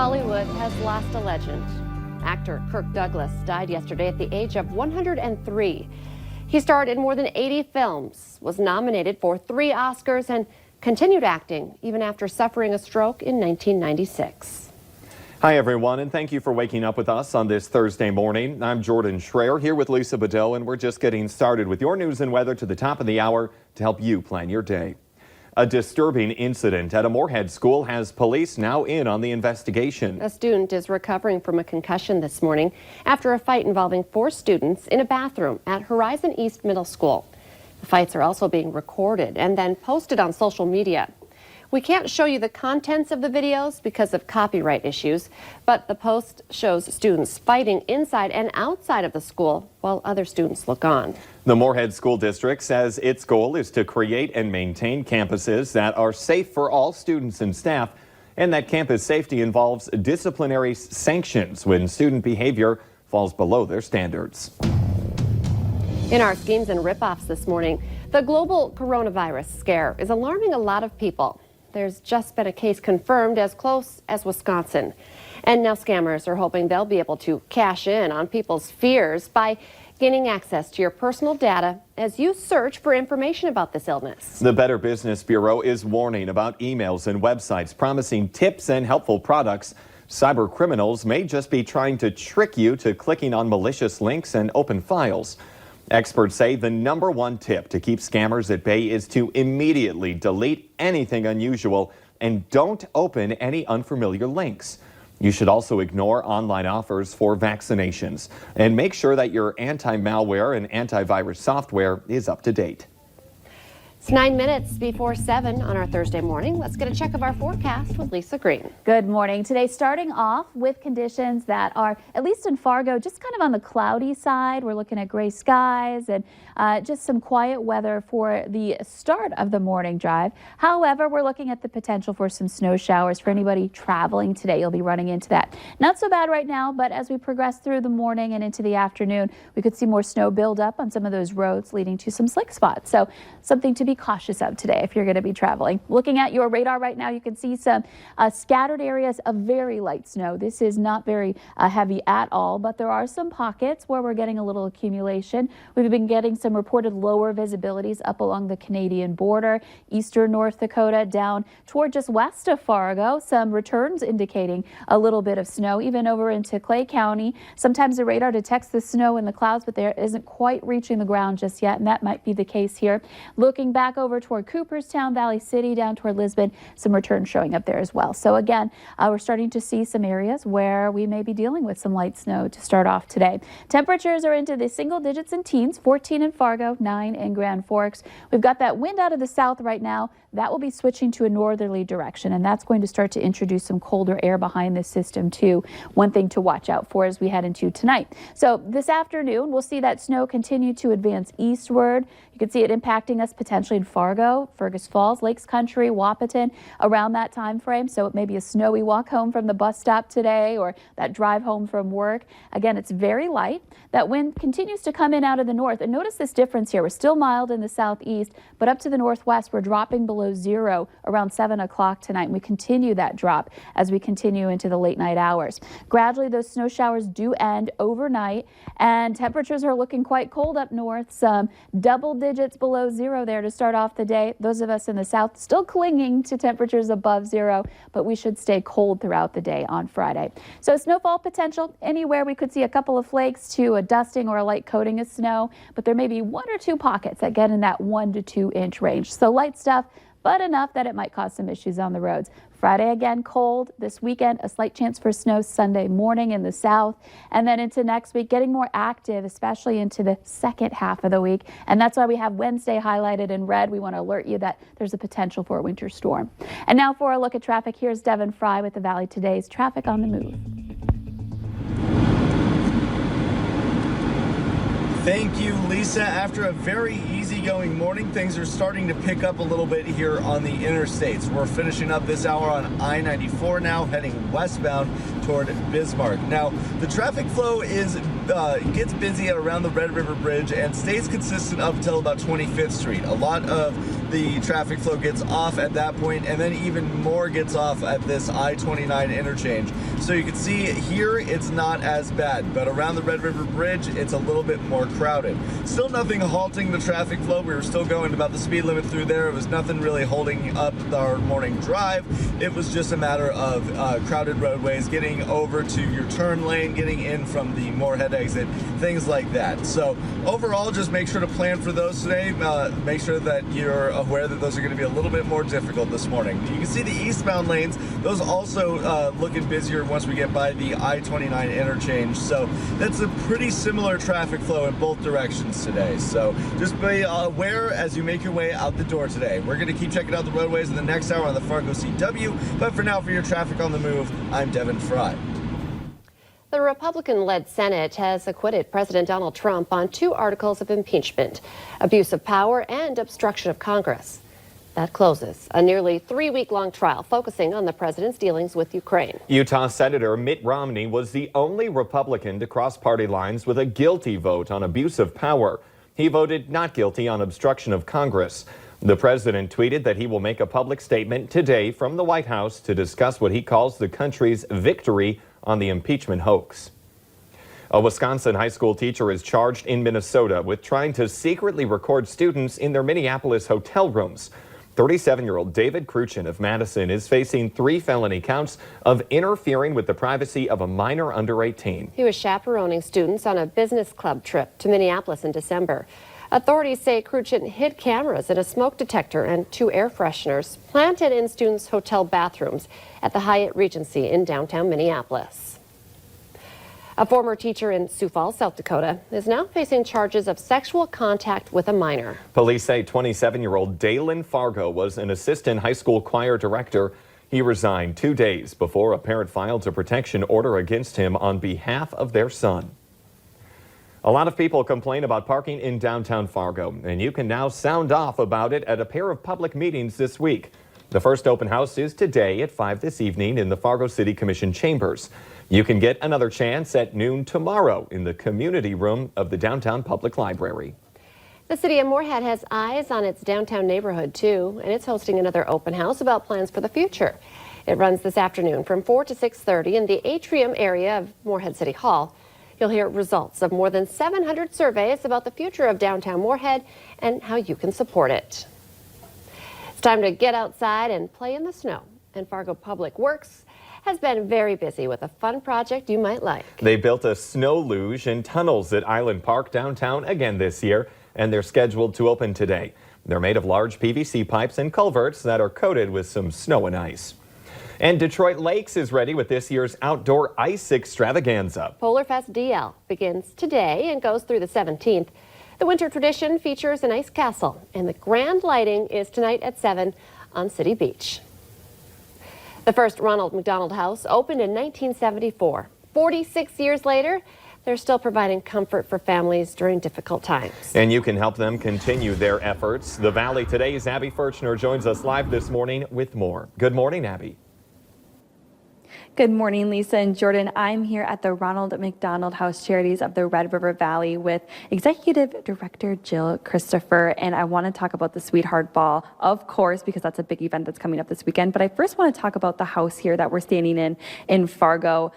Hollywood has lost a legend. Actor Kirk Douglas died yesterday at the age of 103. He starred in more than 80 films, was nominated for 3 Oscars, and continued acting even after suffering a stroke in 1996. Hi, everyone, and thank you for waking up with us on this Thursday morning. I'm Jordan Schreier here with Lisa Bedell, and we're just getting started with your news and weather to the top of the hour to help you plan your day. A disturbing incident at a Moorhead school has police now in on the investigation. A student is recovering from a concussion this morning after a fight involving 4 students in a bathroom at Horizon East Middle School. The fights are also being recorded and then posted on social media. We can't show you the contents of the videos because of copyright issues, but the post shows students fighting inside and outside of the school while other students look on. The Moorhead School District says its goal is to create and maintain campuses that are safe for all students and staff, and that campus safety involves disciplinary sanctions when student behavior falls below their standards. In our schemes and ripoffs this morning, the global coronavirus scare is alarming a lot of people. There's just been a case confirmed as close as Wisconsin. And now scammers are hoping they'll be able to cash in on people's fears by gaining access to your personal data as you search for information about this illness. The Better Business Bureau is warning about emails and websites promising tips and helpful products. Cyber criminals may just be trying to trick you to clicking on malicious links and open files. Experts say the #1 tip to keep scammers at bay is to immediately delete anything unusual and don't open any unfamiliar links. You should also ignore online offers for vaccinations and make sure that your anti-malware and antivirus software is up to date. It's 9 minutes before 7 on our Thursday morning. Let's get a check of our forecast with Lisa Green. Good morning. Today starting off with conditions that are, at least in Fargo, just kind of on the cloudy side. We're looking at gray skies and just some quiet weather for the start of the morning drive. However, we're looking at the potential for some snow showers for anybody traveling today. You'll be running into that. Not so bad right now, but as we progress through the morning and into the afternoon, we could see more snow build up on some of those roads, leading to some slick spots. So something to be cautious of today if you're going to be traveling. Looking at your radar right now, you can see some scattered areas of very light snow. This is not very heavy at all, but there are some pockets where we're getting a little accumulation. We've been getting some reported lower visibilities up along the Canadian border, eastern North Dakota, down toward just west of Fargo. Some returns indicating a little bit of snow, even over into Clay County. Sometimes the radar detects the snow in the clouds, but there isn't quite reaching the ground just yet, and that might be the case here. Looking back over toward Cooperstown, Valley City, down toward Lisbon, some returns showing up there as well. So again, we're starting to see some areas where we may be dealing with some light snow to start off today. Temperatures are into the single digits and teens, 14 in Fargo, 9 in Grand Forks. We've got that wind out of the south right now. That will be switching to a northerly direction, and that's going to start to introduce some colder air behind this system too. One thing to watch out for as we head into tonight. So this afternoon, we'll see that snow continue to advance eastward. You can see it impacting us potentially in Fargo, Fergus Falls, Lakes Country, Wahpeton around that time frame. So it may be a snowy walk home from the bus stop today or that drive home from work. Again, it's very light. That wind continues to come in out of the north. And notice this difference here. We're still mild in the southeast, but up to the northwest, we're dropping below 0 around 7 o'clock tonight. And we continue that drop as we continue into the late night hours. Gradually, those snow showers do end overnight, and temperatures are looking quite cold up north. Some double digits below 0 there to start off the day. Those of us in the south still clinging to temperatures above 0, but we should stay cold throughout the day on Friday. So snowfall potential anywhere. We could see a couple of flakes to a dusting or a light coating of snow, but there may be 1 or 2 pockets that get in that 1 to 2 inch range. So light stuff, but enough that it might cause some issues on the roads. Friday again cold. This weekend a slight chance for snow Sunday morning in the south, and then into next week getting more active, especially into the second half of the week. And that's why we have Wednesday highlighted in red. We want to alert you that there's a potential for a winter storm. And now for a look at traffic, here's Devin Fry with the Valley Today's Traffic on the Move. Thank you, Lisa. After a very easygoing morning, things are starting to pick up a little bit here on the interstates. We're finishing up this hour on I-94 now, heading westbound toward Bismarck. Now, the traffic flow gets busy around the Red River Bridge and stays consistent up until about 25th Street. A lot of the traffic flow gets off at that point, and then even more gets off at this I-29 interchange. So you can see here it's not as bad, but around the Red River Bridge it's a little bit more crowded. Still nothing halting the traffic flow. We were still going about the speed limit through there. It was nothing really holding up our morning drive. It was just a matter of crowded roadways, getting over to your turn lane, getting in from the Moorhead exit, things like that. So overall, just make sure to plan for those today. Make sure that you're aware that those are going to be a little bit more difficult this morning. You can see the eastbound lanes, those also looking busier once we get by the I-29 interchange. So that's a pretty similar traffic flow in both directions today. So just be aware as you make your way out the door today. We're going to keep checking out the roadways in the next hour on the Fargo CW, but for now, for your traffic on the move, I'm Devin Fry. The Republican-led Senate has acquitted President Donald Trump on 2 articles of impeachment, abuse of power and obstruction of Congress. That closes a nearly 3-week-long trial focusing on the president's dealings with Ukraine. Utah Senator Mitt Romney was the only Republican to cross party lines with a guilty vote on abuse of power. He voted not guilty on obstruction of Congress. The president tweeted that he will make a public statement today from the White House to discuss what he calls the country's victory on the impeachment hoax. A Wisconsin high school teacher is charged in Minnesota with trying to secretly record students in their Minneapolis hotel rooms. 37-year-old David Cruchin of Madison is facing 3 felony counts of interfering with the privacy of a minor under 18. He was chaperoning students on a business club trip to Minneapolis in December. Authorities say Cruchin hid cameras and a smoke detector and 2 air fresheners planted in students' hotel bathrooms at the Hyatt Regency in downtown Minneapolis. A former teacher in Sioux Falls, South Dakota, is now facing charges of sexual contact with a minor. Police say 27-year-old Dalen Fargo was an assistant high school choir director. He resigned 2 days before a parent filed a protection order against him on behalf of their son. A lot of people complain about parking in downtown Fargo, and you can now sound off about it at a pair of public meetings this week. The first open house is today at 5 this evening in the Fargo City Commission chambers. You can get another chance at noon tomorrow in the community room of the downtown public library. The city of Moorhead has eyes on its downtown neighborhood too, and it's hosting another open house about plans for the future. It runs this afternoon from 4 to 6:30 in the atrium area of Moorhead City Hall. You'll hear results of more than 700 surveys about the future of downtown Moorhead and how you can support it. It's time to get outside and play in the snow. And Fargo Public Works has been very busy with a fun project you might like. They built a snow luge and tunnels at Island Park downtown again this year, and they're scheduled to open today. They're made of large PVC pipes and culverts that are coated with some snow and ice. And Detroit Lakes is ready with this year's outdoor ice extravaganza. Polarfest DL begins today and goes through the 17th. The winter tradition features an ice castle, and the grand lighting is tonight at 7 on City Beach. The first Ronald McDonald House opened in 1974. 46 years later, they're still providing comfort for families during difficult times. And you can help them continue their efforts. The Valley Today's Abby Furchner joins us live this morning with more. Good morning, Abby. Good morning, Lisa and Jordan. I'm here at the Ronald McDonald House Charities of the Red River Valley with Executive Director Jill Christopher, and I want to talk about the Sweetheart Ball, of course, because that's a big event that's coming up this weekend. But I first want to talk about the house here that we're standing in Fargo.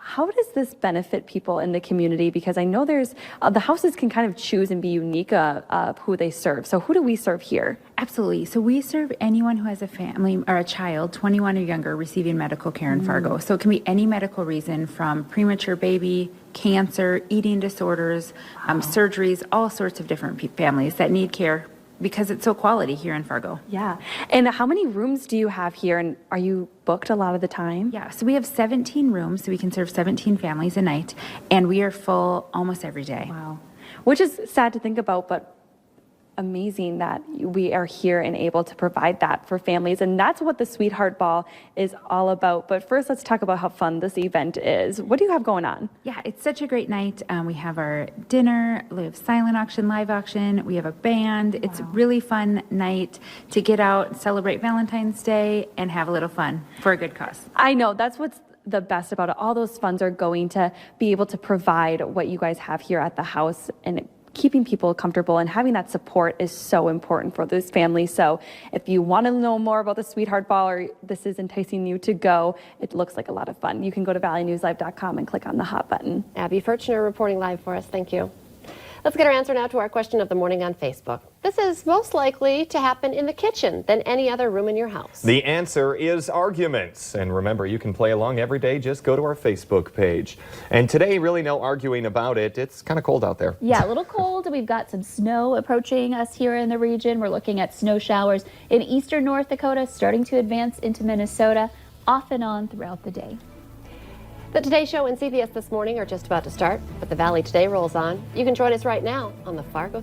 How does this benefit people in the community? Because I know there's the houses can kind of choose and be unique of who they serve. So who do we serve here? Absolutely. So we serve anyone who has a family or a child 21 or younger receiving medical care in Fargo. So it can be any medical reason from premature baby, cancer, eating disorders, surgeries, all sorts of different families that need care because it's so quality here in Fargo. Yeah. And how many rooms do you have here? And are you booked a lot of the time? Yeah. So we have 17 rooms, so we can serve 17 families a night, and we are full almost every day. Wow. Which is sad to think about, but amazing that we are here and able to provide that for families. And that's what the Sweetheart Ball is all about. But first, let's talk about how fun this event is. What do you have going on? Yeah, it's such a great night. We have our dinner, we have silent auction, live auction, we have a band. Wow. It's a really fun night to get out, celebrate Valentine's Day, and have a little fun for a good cause. I know, that's what's the best about it. All those funds are going to be able to provide what you guys have here at the house and keeping people comfortable and having that support is so important for this family. So if you want to know more about the Sweetheart Ball or this is enticing you to go, it looks like a lot of fun. You can go to valleynewslive.com and click on the hot button. Abby Furchner reporting live for us. Thank you. Let's get our answer now to our question of the morning on Facebook. This is most likely to happen in the kitchen than any other room in your house. The answer is arguments. And remember, you can play along every day. Just go to our Facebook page. And today, really no arguing about it. It's kind of cold out there. Yeah, a little cold. We've got some snow approaching us here in the region. We're looking at snow showers in eastern North Dakota, starting to advance into Minnesota, off and on throughout the day. The Today Show and CBS This Morning are just about to start, but the Valley Today rolls on. You can join us right now on the Fargo